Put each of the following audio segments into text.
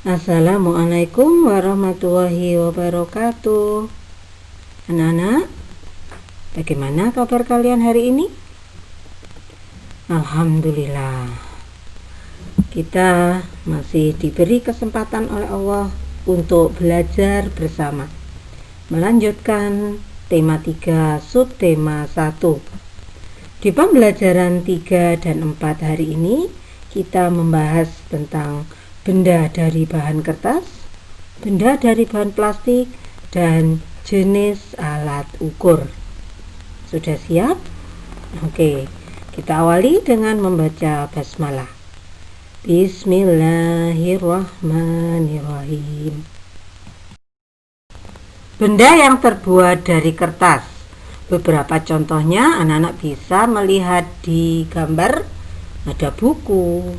Assalamualaikum warahmatullahi wabarakatuh. Anak-anak, bagaimana kabar kalian hari ini? Alhamdulillah, kita masih diberi kesempatan oleh Allah untuk belajar bersama, melanjutkan tema 3 subtema 1. Di pembelajaran 3 dan 4 hari ini kita membahas tentang benda dari bahan kertas, benda dari bahan plastik, dan jenis alat ukur. Sudah siap? Oke, kita awali dengan membaca basmalah. Bismillahirrahmanirrahim. Benda yang terbuat dari kertas. Beberapa contohnya anak-anak bisa melihat di gambar. Ada buku,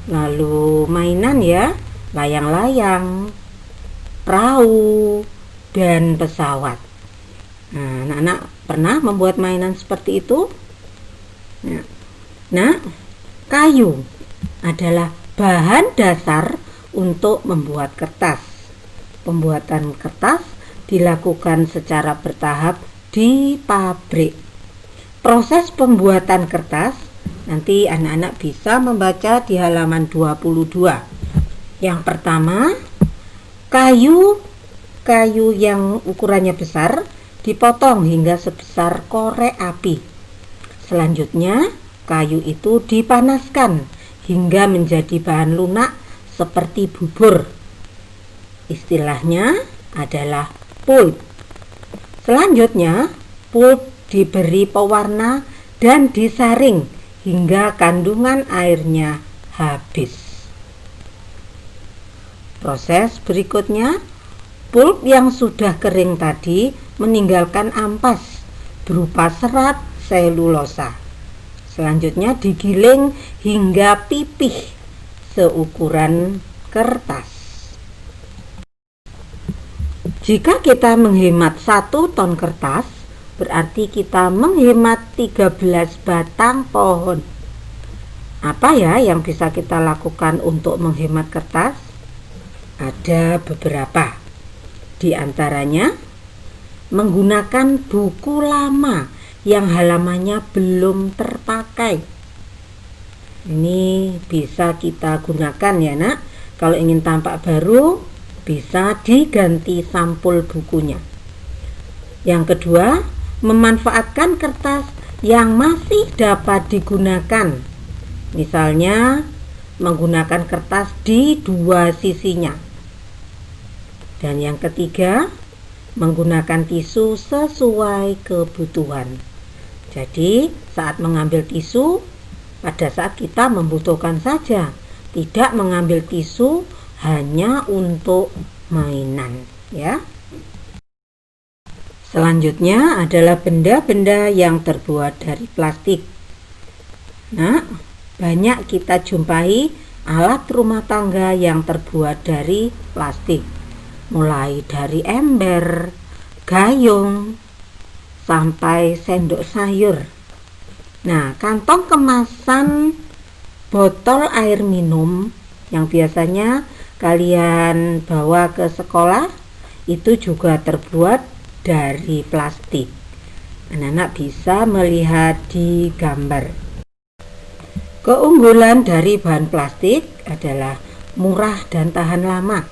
lalu mainan ya, layang-layang, perahu, dan pesawat. Nah, anak-anak pernah membuat mainan seperti itu? Nah, kayu adalah bahan dasar untuk membuat kertas. Pembuatan kertas dilakukan secara bertahap di pabrik. Proses pembuatan kertas nanti anak-anak bisa membaca di halaman 22. Yang pertama, kayu yang ukurannya besar dipotong hingga sebesar korek api. Selanjutnya, kayu itu dipanaskan hingga menjadi bahan lunak seperti bubur. Istilahnya adalah pulp. Selanjutnya, pulp diberi pewarna dan disaring hingga kandungan airnya habis. Proses berikutnya, pulp yang sudah kering tadi meninggalkan ampas berupa serat selulosa. Selanjutnya digiling hingga pipih seukuran kertas. Jika kita menghemat 1 ton kertas, berarti kita menghemat 13 batang pohon. Apa ya yang bisa kita lakukan untuk menghemat kertas? Ada beberapa. Di antaranya, menggunakan buku lama yang halamannya belum terpakai. Ini bisa kita gunakan ya nak. Kalau ingin tampak baru, bisa diganti sampul bukunya. Yang kedua, memanfaatkan kertas yang masih dapat digunakan. Misalnya, menggunakan kertas di 2 sisinya. Dan yang ketiga, menggunakan tisu sesuai kebutuhan. Jadi, saat mengambil tisu, pada saat kita membutuhkan saja, tidak mengambil tisu hanya untuk mainan, ya. Selanjutnya adalah benda-benda yang terbuat dari plastik. Nah, banyak kita jumpai alat rumah tangga yang terbuat dari plastik. Mulai dari ember, gayung, sampai sendok sayur. Nah, kantong kemasan botol air minum yang biasanya kalian bawa ke sekolah itu juga terbuat dari plastik. Anak-anak bisa melihat di gambar. Keunggulan dari bahan plastik adalah murah dan tahan lama.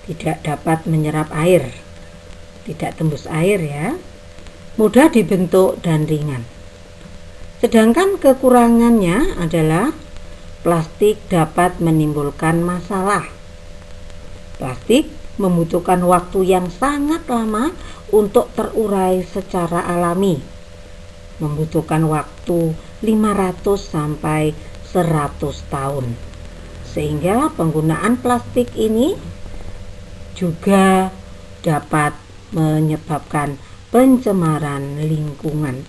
Tidak dapat menyerap air. Tidak tembus air ya. Mudah dibentuk dan ringan. Sedangkan kekurangannya adalah plastik dapat menimbulkan masalah. Plastik membutuhkan waktu yang sangat lama untuk terurai secara alami. Membutuhkan waktu 500 sampai 100 tahun. Sehingga penggunaan plastik ini juga dapat menyebabkan pencemaran lingkungan.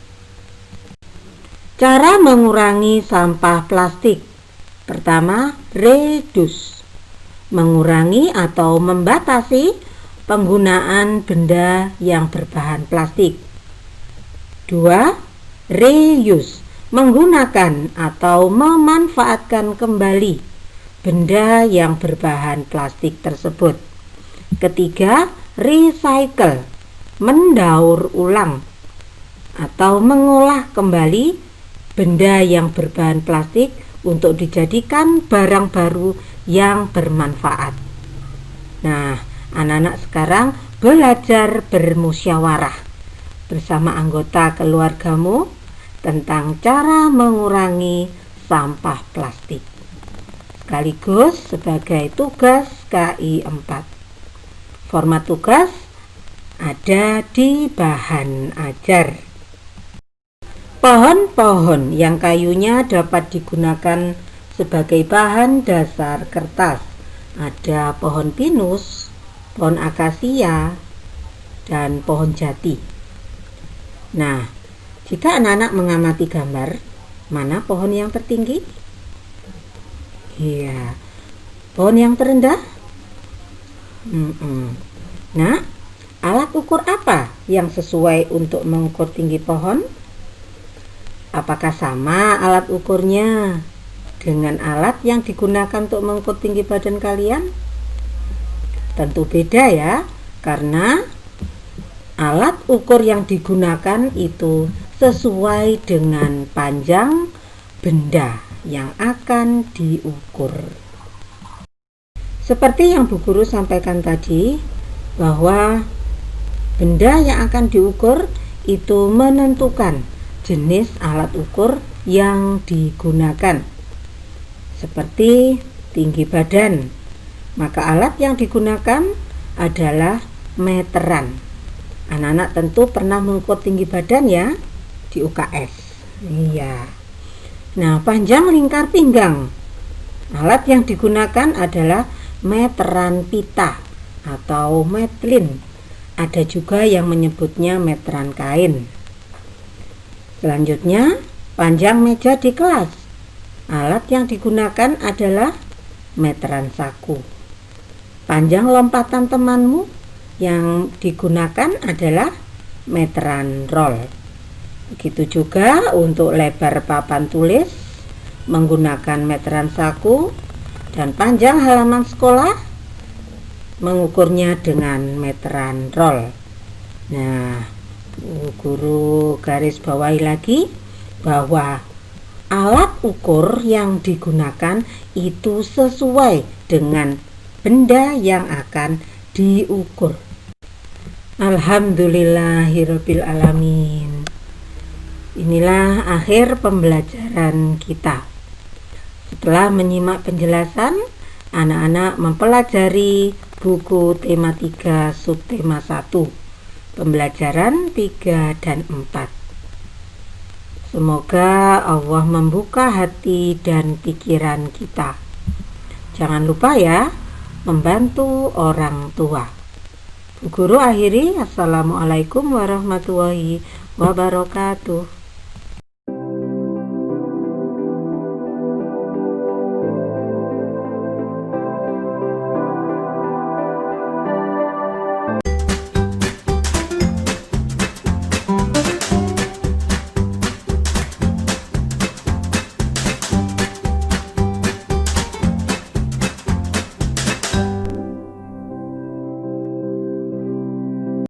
Cara mengurangi sampah plastik. Pertama, reduce. Mengurangi atau membatasi penggunaan benda yang berbahan plastik. 2. Reuse. Menggunakan atau memanfaatkan kembali benda yang berbahan plastik tersebut. Ketiga, recycle, mendaur ulang atau mengolah kembali benda yang berbahan plastik untuk dijadikan barang baru yang bermanfaat. Nah, anak-anak sekarang belajar bermusyawarah bersama anggota keluargamu tentang cara mengurangi sampah plastik, sekaligus sebagai tugas KI 4. Format tugas ada di bahan ajar. Pohon-pohon yang kayunya dapat digunakan sebagai bahan dasar kertas. Ada pohon pinus, pohon akasia, dan pohon jati. Nah, jika anak-anak mengamati gambar, mana pohon yang tertinggi? Iya, pohon yang terendah? Nah, alat ukur apa yang sesuai untuk mengukur tinggi pohon? Apakah sama alat ukurnya dengan alat yang digunakan untuk mengukur tinggi badan kalian? Tentu beda ya, karena alat ukur yang digunakan itu sesuai dengan panjang benda yang akan diukur. Seperti yang Bu Guru sampaikan tadi, bahwa benda yang akan diukur itu menentukan jenis alat ukur yang digunakan. Seperti tinggi badan, maka alat yang digunakan adalah meteran. Anak-anak tentu pernah mengukur tinggi badan ya di UKS. Iya. Nah, panjang lingkar pinggang, alat yang digunakan adalah meteran pita atau metlin. Ada juga yang menyebutnya meteran kain. Selanjutnya, panjang meja di kelas, alat yang digunakan adalah meteran saku. Panjang lompatan temanmu yang digunakan adalah meteran roll. Begitu juga untuk lebar papan tulis menggunakan meteran saku, dan panjang halaman sekolah mengukurnya dengan meteran roll. Nah, Guru garis bawahi lagi bahwa alat ukur yang digunakan itu sesuai dengan benda yang akan diukur. Alhamdulillahirabbil alamin. Inilah akhir pembelajaran kita. Setelah menyimak penjelasan, anak-anak mempelajari buku tema 3 subtema 1, pembelajaran 3 dan 4. Semoga Allah membuka hati dan pikiran kita. Jangan lupa ya, membantu orang tua. Bu Guru akhiri, Assalamualaikum warahmatullahi wabarakatuh.